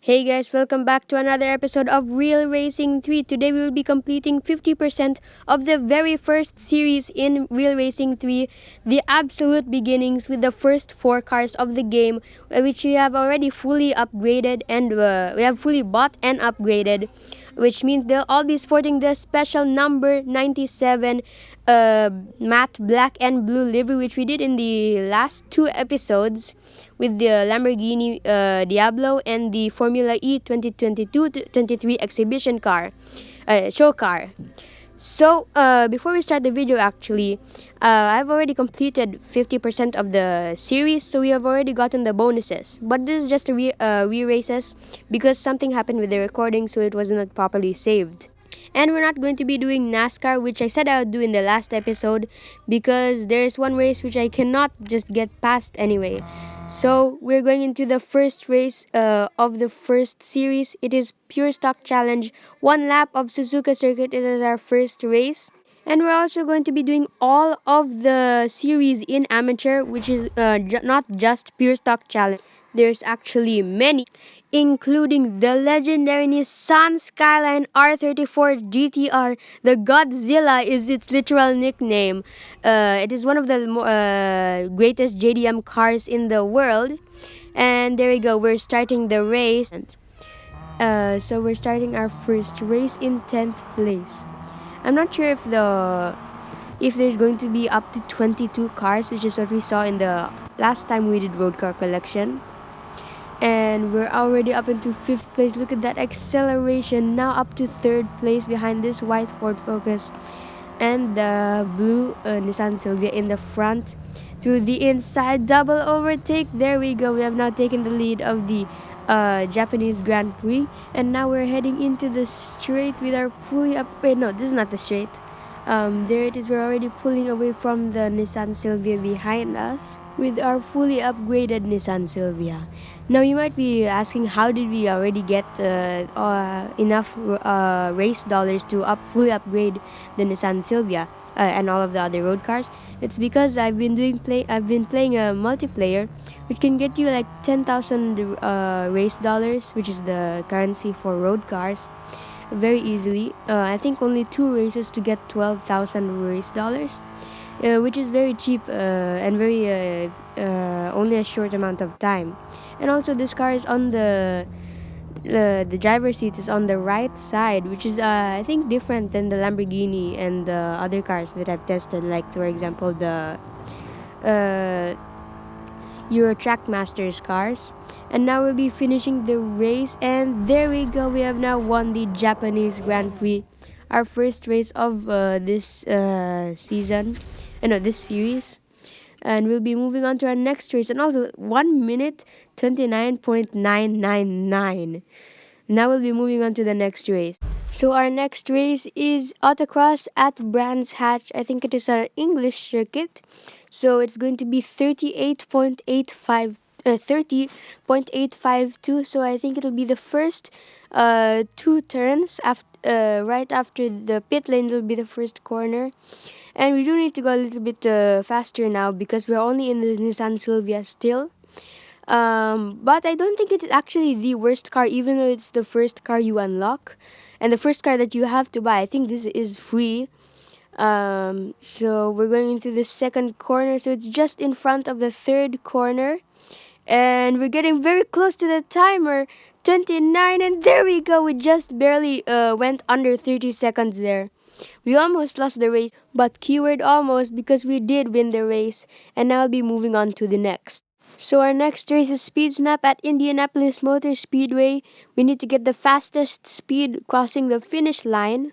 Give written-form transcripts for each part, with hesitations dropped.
Hey guys, welcome back to another episode of Real Racing 3. Today we will be completing 50% of the very first series in Real Racing 3, the absolute beginnings with the first 4 cars of the game, which we have already fully upgraded and we have fully bought and upgraded, which means they'll all be sporting the special number 97 matte black and blue livery, which we did in the last 2 episodes with the Lamborghini Diablo and the Formula E 2022-23 exhibition car, show car. So, before we start the video, actually, I've already completed 50% of the series, so we have already gotten the bonuses. But this is just a re-races because something happened with the recording, so it was not properly saved. And we're not going to be doing NASCAR, which I said I would do in the last episode, because there's one race which I cannot just get past anyway. So we're going into the first race of the first series. It is Pure Stock Challenge. 1 lap of Suzuka Circuit. It is our first race. And we're also going to be doing all of the series in amateur, which is not just Pure Stock Challenge. There's actually many, including the legendary Nissan Skyline R34 GTR. The Godzilla is its literal nickname. It is one of the greatest JDM cars in the world. And there we go, we're starting the race. So we're starting our first race in 10th place. I'm not sure if there's going to be up to 22 cars, which is what we saw in the last time we did road car collection. And we're already up into 5th place. Look at that acceleration. Now up to 3rd place behind this white Ford Focus and the blue Nissan Silvia in the front. Through the inside, double overtake. There we go. We have now taken the lead of the Japanese Grand Prix, and now we're heading into the straight with our fully up. Wait, no, this is not the straight. There it is. We're already pulling away from the Nissan Silvia behind us with our fully upgraded Nissan Silvia. Now you might be asking, how did we already get enough race dollars to fully upgrade the Nissan Silvia and all of the other road cars? It's because I've been playing a multiplayer, which can get you like 10,000 race dollars, which is the currency for road cars, very easily. I think only 2 races to get 12,000 race dollars, which is very cheap and very only a short amount of time. And also this car is on the driver's seat is on the right side, which is I think different than the Lamborghini and the other cars that I've tested, like for example the Euro Track Masters cars. And now we'll be finishing the race, and there we go, we have now won the Japanese Grand Prix, our first race of this series. And we'll be moving on to our next race, and also 1 minute 29.999. Now we'll be moving on to the next race. So our next race is autocross at Brands Hatch. I think it is an English circuit. So it's going to be 30.852. So I think it'll be the first 2 turns after right after the pit lane will be the first corner. And we do need to go a little bit faster now because we're only in the Nissan Silvia still. But I don't think it is actually the worst car, even though it's the first car you unlock and the first car that you have to buy. I think this is free. So we're going into the second corner, so it's just in front of the third corner, and we're getting very close to the timer. 29, and there we go. We just barely went under 30 seconds there. We almost lost the race, but keyword almost, because we did win the race, and now I'll be moving on to the next. So our next race is Speed Snap at Indianapolis Motor Speedway. We need to get the fastest speed crossing the finish line.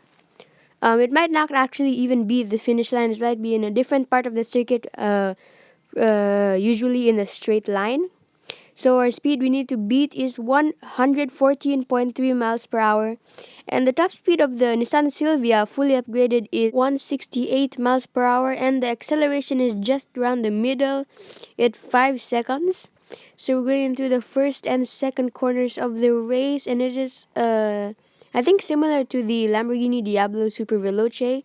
It might not actually even be the finish line. It might be in a different part of the circuit, usually in a straight line. So our speed we need to beat is 114.3 miles per hour. And the top speed of the Nissan Silvia fully upgraded is 168 miles per hour. And the acceleration is just around the middle at 5 seconds. So we're going into the first and second corners of the race. And it is, I think, similar to the Lamborghini Diablo Super Veloce.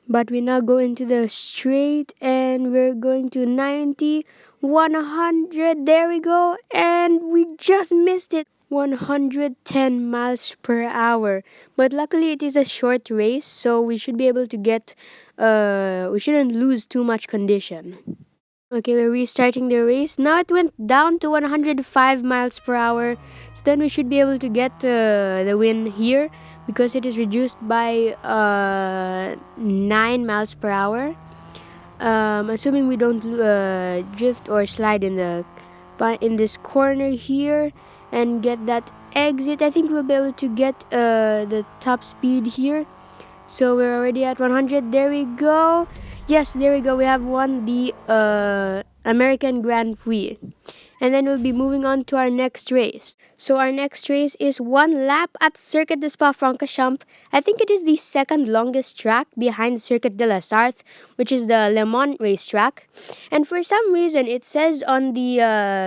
But we now go into the straight, and we're going to 90, 100. There we go. And we just missed it. 110 miles per hour. But luckily it is a short race, so we should be able to get we shouldn't lose too much condition. Okay, we're restarting the race. Now it went down to 105 miles per hour. So then we should be able to get the win here because it is reduced by 9 miles per hour. Assuming we don't drift or slide in this corner here and get that exit, I think we'll be able to get the top speed here. So we're already at 100. There we go. Yes, there we go. We have won the American Grand Prix. And then we'll be moving on to our next race. So our next race is one lap at Circuit de Spa-Francorchamps. I think it is the second longest track behind Circuit de la Sarthe, which is the Le Mans racetrack. And for some reason, it says on the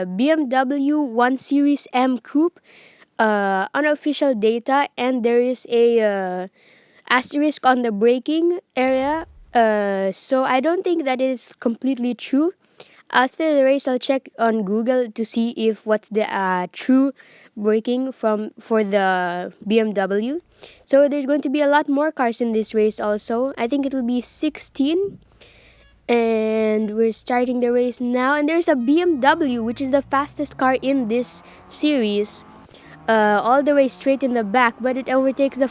BMW 1 Series M Coupe, unofficial data, and there is a asterisk on the braking area. So I don't think that is completely true. After the race, I'll check on Google to see if what's the true braking for the BMW. So there's going to be a lot more cars in this race also. I think it will be 16. And we're starting the race now. And there's a BMW, which is the fastest car in this series. All the way straight in the back, but it overtakes the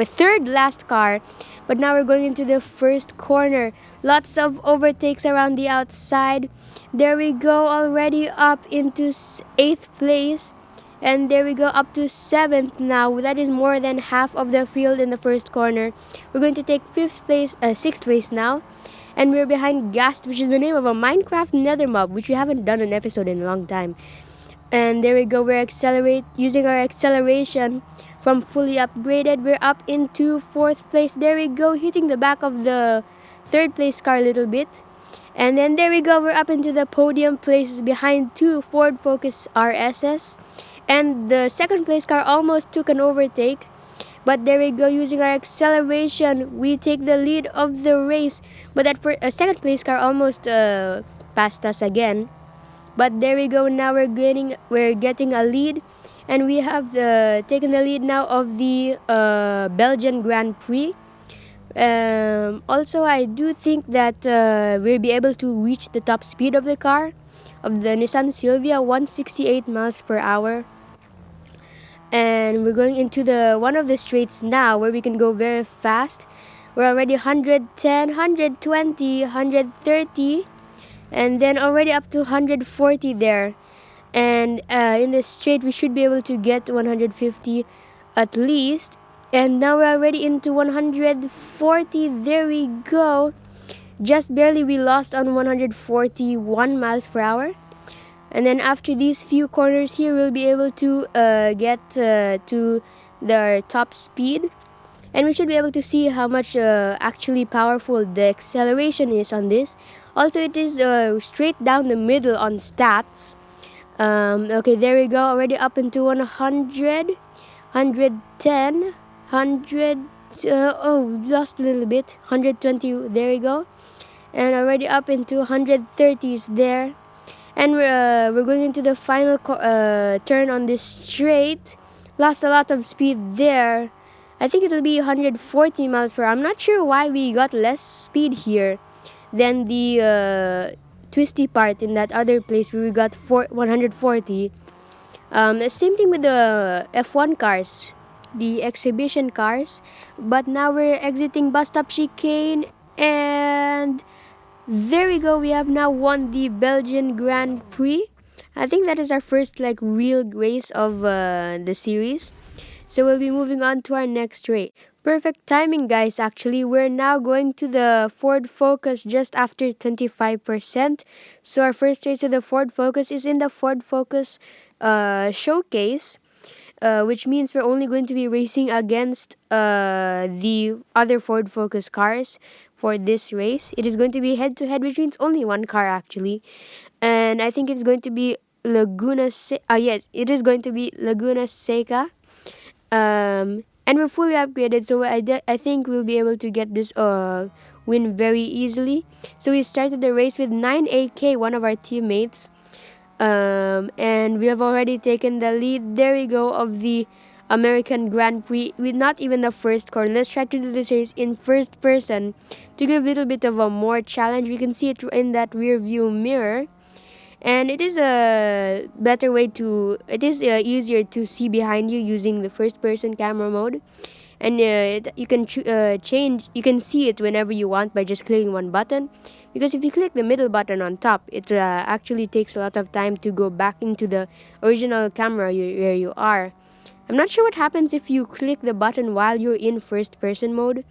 third last car. But now we're going into the first corner. Lots of overtakes around the outside. There we go, already up into 8th place. And there we go, up to 7th now. That is more than half of the field in the first corner. We're going to take 6th place now. And we're behind Ghast, which is the name of a Minecraft nether mob, which we haven't done an episode in a long time. And there we go, we're using our acceleration from fully upgraded. We're up into 4th place. There we go, hitting the back of the 3rd place car a little bit. And then there we go, we're up into the podium places behind 2 Ford Focus RSS. And the 2nd place car almost took an overtake. But there we go, using our acceleration, we take the lead of the race. But that 2nd place car almost passed us again. But there we go, now we're getting a lead. And we have taken the lead now of the Belgian Grand Prix. Also, I do think that we'll be able to reach the top speed of the car, of the Nissan Silvia, 168 miles per hour. And we're going into one of the straights now where we can go very fast. We're already 110, 120, 130, and then already up to 140 there. And in the straight, we should be able to get 150 at least. And now we're already into 140. There we go. Just barely we lost on 141 miles per hour. And then after these few corners here, we'll be able to get to the top speed. And we should be able to see how much actually powerful the acceleration is on this. Also, it is straight down the middle on stats. Okay, there we go. Already up into 100, 110, 100. Lost a little bit. 120. There we go. And already up into 130s there. And we're going into the final turn on this straight. Lost a lot of speed there. I think it'll be 140 miles per hour. I'm not sure why we got less speed here than the twisty part in that other place where we got 140. Same thing with the F1 cars, the exhibition cars. But now we're exiting bus stop chicane, and there we go. We have now won the Belgian Grand Prix. I think that is our first real race of the series. So we'll be moving on to our next race. Perfect timing, guys. Actually, we're now going to the Ford Focus just after 25%. So our first race of the Ford Focus is in the Ford Focus showcase, which means we're only going to be racing against the other Ford Focus cars for this race. It is going to be head-to-head, which means only one car actually. And I think it's going to be Laguna Seca. Yes, it is going to be Laguna Seca. And we're fully upgraded, so I think we'll be able to get this win very easily. So we started the race with 9AK, one of our teammates. And we have already taken the lead. There we go of the American Grand Prix with not even the first corner. Let's try to do this race in first person to give a little bit of a more challenge. We can see it in that rear view mirror, and it is a better way to. It is easier to see behind you using the first person camera mode, and you can change. You can see it whenever you want by just clicking one button, because if you click the middle button on top, it actually takes a lot of time to go back into the original camera where you are. I'm not sure what happens if you click the button while you're in first person mode.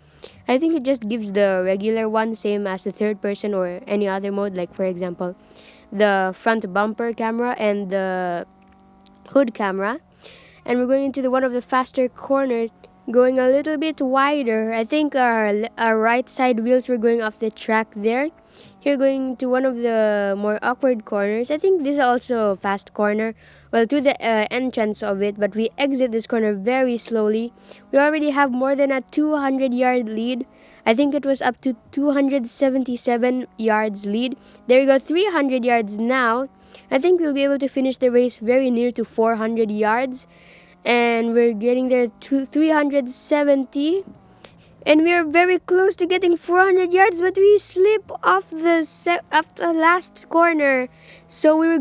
I think it just gives the regular one, same as the third person or any other mode, like for example the front bumper camera and the hood camera. And we're going into one of the faster corners, going a little bit wider. I think our right side wheels were going off the track there. Here going to one of the more awkward corners. I think this is also a fast corner. Well, to the entrance of it, but we exit this corner very slowly. We already have more than a 200-yard lead. I think it was up to 277 yards lead. There we go, 300 yards now. I think we'll be able to finish the race very near to 400 yards. And we're getting there to 370. And we're very close to getting 400 yards, but we slip off the last corner. So we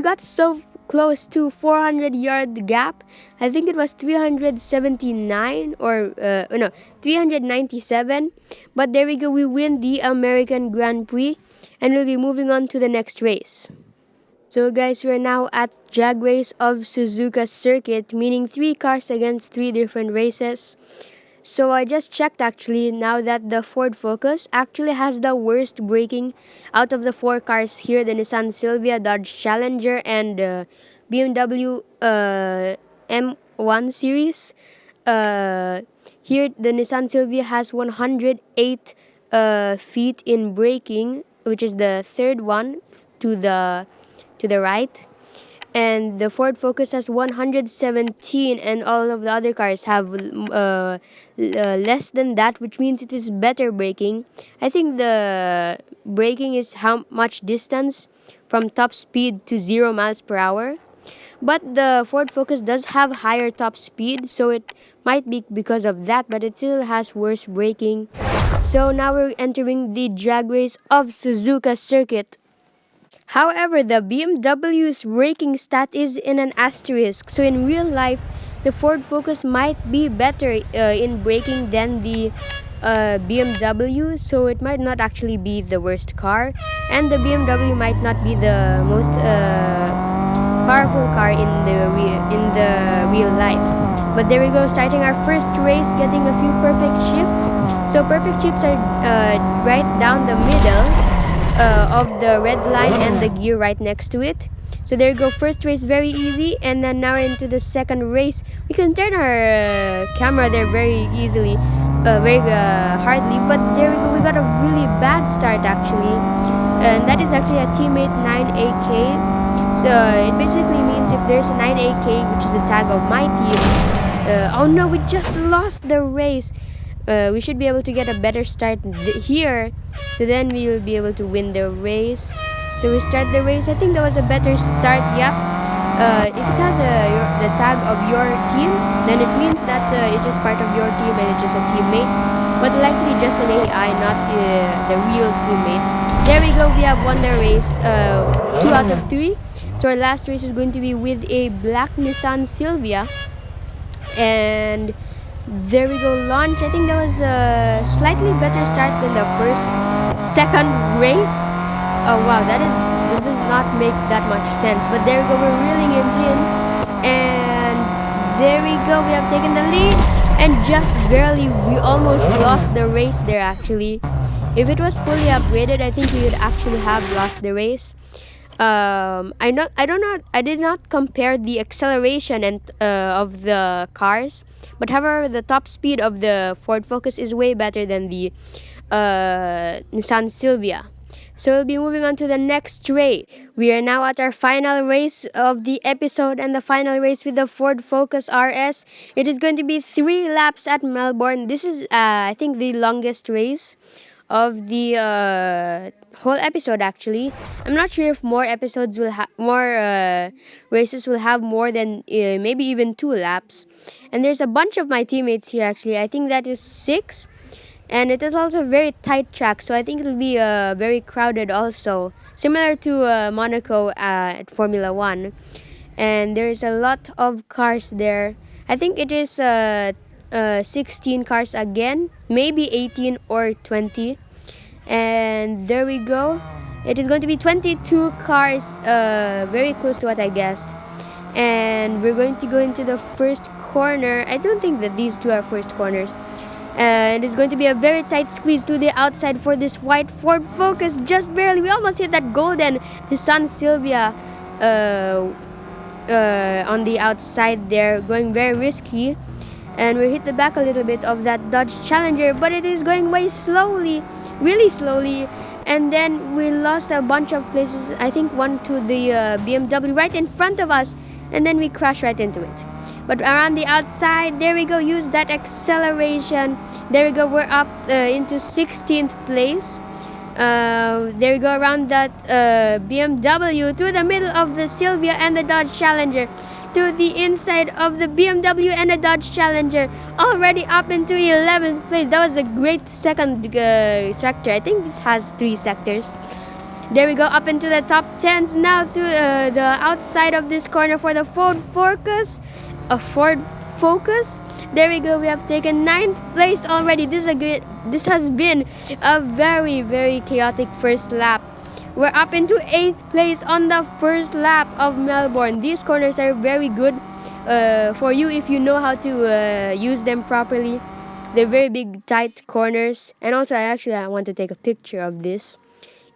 got so close to 400-yard gap. I think it was 379 or no, 397. But there we go, we win the American Grand Prix, and we'll be moving on to the next race. So guys, we're now at Drag Race of Suzuka Circuit, meaning 3 cars against 3 different races. So I just checked actually now that the Ford Focus actually has the worst braking out of the 4 cars here, the Nissan Silvia, Dodge Challenger, and BMW M1 series. Here the Nissan Silvia has 108 feet in braking, which is the third one to the right, and the Ford Focus has 117, and all of the other cars have less than that, which means it is better braking. I think the braking is how much distance from top speed to 0 miles per hour. But the Ford Focus does have higher top speed, so it might be because of that, but it still has worse braking. So now we're entering the Drag Race of Suzuka Circuit. However, the BMW's braking stat is in an asterisk. So in real life, the Ford Focus might be better in braking than the BMW. So it might not actually be the worst car, and the BMW might not be the most powerful car in the real life. But there we go, starting our first race, getting a few perfect shifts. So perfect shifts are right down the middle of the red line and the gear right next to it. So there you go, first race very easy, and then now into the second race. We can turn our camera there very easily, very hardly, but there we go, we got a really bad start actually, and that is actually a teammate 9AK. So it basically means if there's a 9AK, which is the tag of my team, oh no, we just lost the race. We should be able to get a better start here, so then we will be able to win the race. So we start the race. I think that was a better start. Yep. If it has the tag of your team, then it means that it is part of your team and it's just a teammate. But likely just an AI, not the real teammate. There we go. We have won the race. 2 out of 3. So our last race is going to be with a black Nissan Silvia, and there we go, launch. I think that was a slightly better start than the second race. Oh wow, this does not make that much sense. But there we go, we're reeling it in, and there we go, we have taken the lead, and just barely, we almost lost the race there actually. If it was fully upgraded, I think we would actually have lost the race. I did not compare the acceleration and of the cars, but however, the top speed of the Ford Focus is way better than the Nissan Silvia. So we'll be moving on to the next race. We are now at our final race of the episode, and the final race with the Ford Focus RS. It is going to be 3 laps at Melbourne. This is I think the longest race of the whole episode. Actually, I'm not sure if more episodes will have more races will have more than maybe even 2 laps. And there's a bunch of my teammates here. Actually, I think that is 6, and it is also a very tight track, so I think it'll be very crowded also, similar to Monaco at Formula 1. And there's a lot of cars there. I think it is 16 cars again, maybe 18 or 20. And there we go. It is going to be 22 cars, very close to what I guessed. And we're going to go into the first corner. I don't think that these two are first corners. And it's going to be a very tight squeeze to the outside for this white Ford Focus. Just barely. We almost hit that golden Nissan Silvia on the outside there, going very risky. And we hit the back a little bit of that Dodge Challenger, but it is going way slowly, really slowly. And then we lost a bunch of places. I think one to the BMW right in front of us, and then we crashed right into it. But around the outside, there we go, use that acceleration. There we go, we're up into 16th place. There we go, around that BMW, through the middle of the Silvia and the Dodge Challenger, to the inside of the BMW and the Dodge Challenger, already up into 11th place. That was a great second sector. I think this has 3 sectors. There we go, up into the top 10s now, through the outside of this corner for the Ford Focus. A Ford Focus. There we go, we have taken 9th place already. This has been a very, very chaotic first lap. We're up into 8th place on the first lap of Melbourne. These corners are very good for you if you know how to use them properly. They're very big, tight corners. And also, I want to take a picture of this.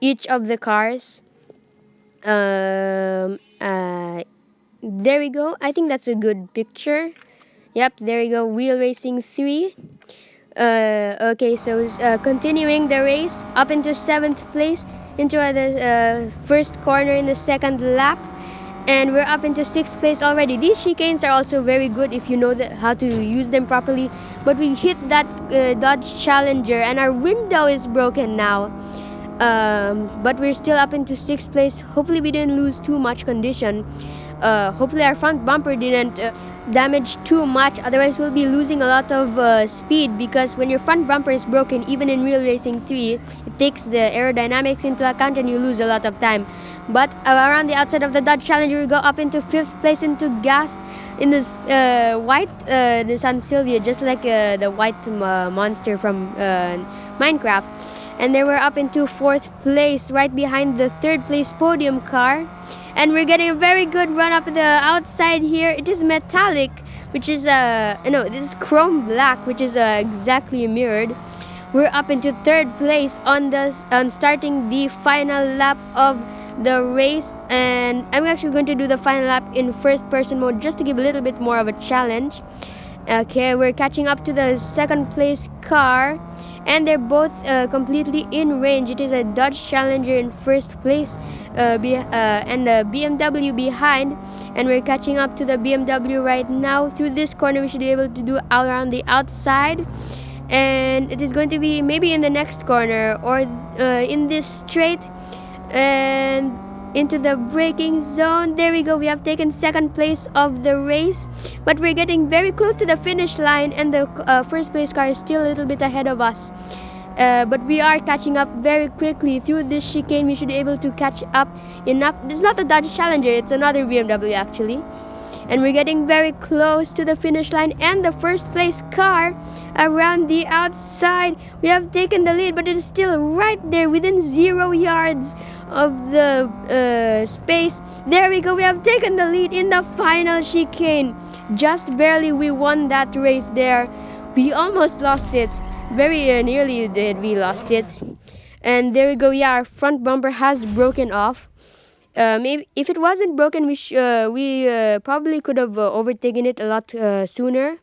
Each of the cars. There we go. I think that's a good picture. Yep, there we go. Wheel Racing 3. Okay, so continuing the race up into 7th place, into the first corner in the second lap, and we're up into 6th place already. These chicanes are also very good if you know how to use them properly. But we hit that Dodge Challenger, and our window is broken now. But we're still up into 6th place. Hopefully we didn't lose too much condition. Hopefully our front bumper didn't damage too much, otherwise we'll be losing a lot of speed, because when your front bumper is broken, even in Real Racing 3, it takes the aerodynamics into account and you lose a lot of time. But around the outside of the Dodge Challenger, we go up into 5th place, into gas in this white Nissan Silvia, just like the white monster from Minecraft. And then we're up into 4th place, right behind the 3rd place podium car. And we're getting a very good run up the outside here. It is metallic, which is this is chrome black, which is exactly mirrored. We're up into 3rd place on starting the final lap of the race, and I'm actually going to do the final lap in first person mode just to give a little bit more of a challenge. Okay, we're catching up to the 2nd place car, and they're both completely in range. It is a Dodge Challenger in first place, and a BMW behind, and we're catching up to the BMW right now. Through this corner, we should be able to do all around the outside, and it is going to be maybe in the next corner or in this straight, and into the braking zone. There we go, we have taken 2nd place of the race, but we're getting very close to the finish line, and the first place car is still a little bit ahead of us. But we are catching up very quickly. Through this chicane, we should be able to catch up enough. It's not a Dodge Challenger, it's another BMW actually. And we're getting very close to the finish line, and the first place car around the outside. We have taken the lead, but it is still right there within 0 yards of the space. There we go, we have taken the lead in the final chicane. Just barely we won that race there. We almost lost it. Very nearly did we lost it. And there we go, yeah, our front bumper has broken off. Maybe if it wasn't broken, we probably could have overtaken it a lot sooner.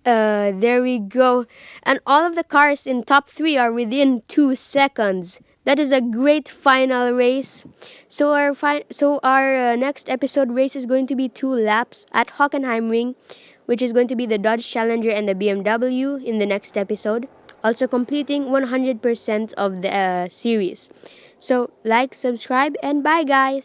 There we go, and all of the cars in top 3 are within 2 seconds. That is a great final race. So our next episode race is going to be 2 laps at Hockenheimring, which is going to be the Dodge Challenger and the BMW in the next episode. also completing 100% of the series. So like, subscribe, and bye guys.